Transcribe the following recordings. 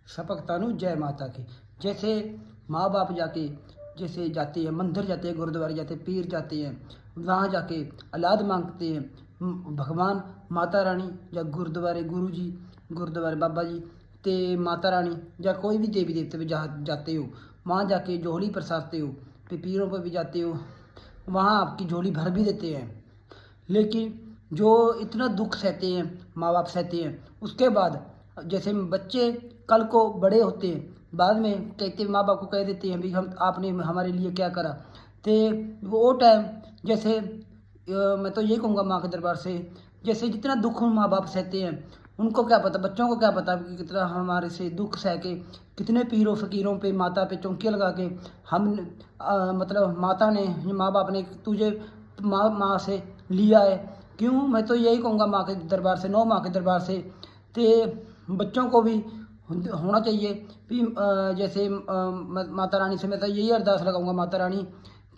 सपकतानु जय माता की। जैसे माँ बाप जाके जैसे जाते हैं मंदिर जाते हैं, गुरुद्वारे जाते हैं, पीर जाते हैं, वहाँ जाके औलाद मांगते हैं। भगवान माता रानी या गुरुद्वारे गुरु जी, गुरुद्वारे बाबा जी ते माता रानी या कोई भी देवी देवते पे जाते हो, वहाँ जाके झोली परसाते हो, फिर पीरों पर भी जाते हो, वहाँ आपकी झोली भर भी देते हैं। लेकिन जो इतना दुख सहते हैं, माँ बाप सहते हैं, उसके बाद जैसे बच्चे कल को बड़े होते हैं, बाद में कहते माँ बाप को कह देते हैं भी हम आपने हमारे लिए क्या करा। तो वो टाइम जैसे मैं तो यही कहूँगा माँ के दरबार से, जैसे जितना दुख माँ बाप सहते हैं, उनको क्या पता, बच्चों को क्या पता कि कितना हमारे से दुख सह के कितने पीरों फकीरों पे माता पे चौंकियाँ लगा के हम मतलब माता ने माँ बाप ने तुझे माँ से लिया है। क्यों, मैं तो यही कहूँगा माँ के दरबार से, नौ माँ के दरबार से, तो बच्चों को भी होना चाहिए भी जैसे माता रानी से मैं तो यही अरदास लगाऊंगा, माता रानी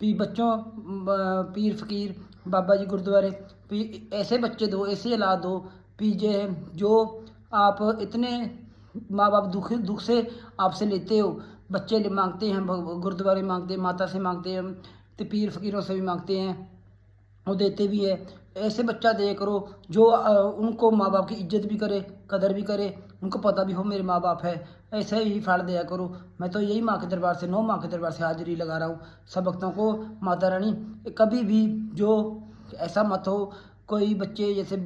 भी बच्चों पीर फकीर बाबा जी गुरुद्वारे भी ऐसे बच्चे दो, ऐसे औलाद दो भी जो आप इतने माँ बाप दुख से आपसे लेते हो, बच्चे मांगते हैं गुरुद्वारे मांगते हैं, माता से मांगते हैं, तो पीर फकीरों से भी मांगते हैं, वो देते भी है। ऐसे बच्चा दे करो जो उनको माँ बाप की इज्जत भी करे, कदर भी करे, उनको पता भी हो मेरे माँ बाप है, ऐसे ही फल दिया करो। मैं तो यही माँ के दरबार से, नौ माँ के दरबार से हाजिरी लगा रहा हूँ सब भक्तों को। माता रानी कभी भी जो ऐसा मत हो, कोई बच्चे जैसे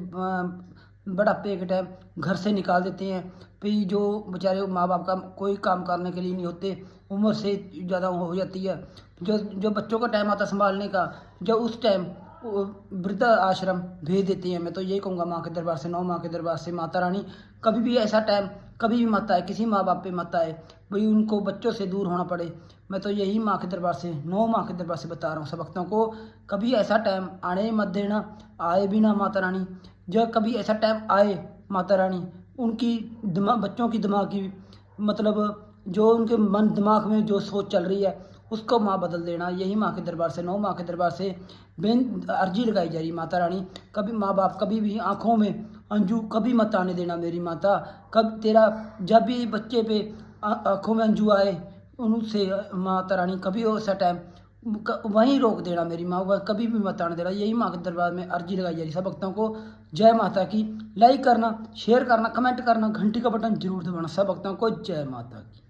बुढ़ापे के टाइम घर से निकाल देते हैं, फिर जो बेचारे माँ बाप का कोई काम करने के लिए नहीं होते, उम्र से ज़्यादा हो जाती है, जो बच्चों का टाइम आता संभालने का, जो उस टाइम वृद्ध आश्रम भेज देते हैं। मैं तो यही कहूँगा माँ के दरबार से, नौ माँ के दरबार से, माता रानी कभी भी ऐसा टाइम कभी भी मत आए, किसी माँ बाप पे मत आए भाई उनको बच्चों से दूर होना पड़े। मैं तो यही माँ के दरबार से, नौ माँ के दरबार से बता रहा हूँ सब भक्तों को, कभी ऐसा टाइम आने मत देना, आए भी ना माता रानी। जब कभी ऐसा टाइम आए माता रानी उनकी बच्चों की दिमाग की मतलब जो उनके मन दिमाग में जो सोच चल रही है उसको माँ बदल देना। यही माँ के दरबार से, नौ माँ के दरबार से अर्जी लगाई जा रही माता रानी, कभी माँ बाप कभी भी आँखों में अंजू कभी मत आने देना मेरी माता। कब तेरा जब भी बच्चे पे आँखों में अंजू आए उनसे माता रानी कभी ऐसा टाइम वहीं रोक देना मेरी माँ, वह कभी भी मत आने देना। यही माँ के दरबार में अर्जी लगाई जा रही सब भक्तों को। जय माता की। लाइक करना, शेयर करना, कमेंट करना, घंटी का बटन जरूर दबाना सब भक्तों को। जय माता की।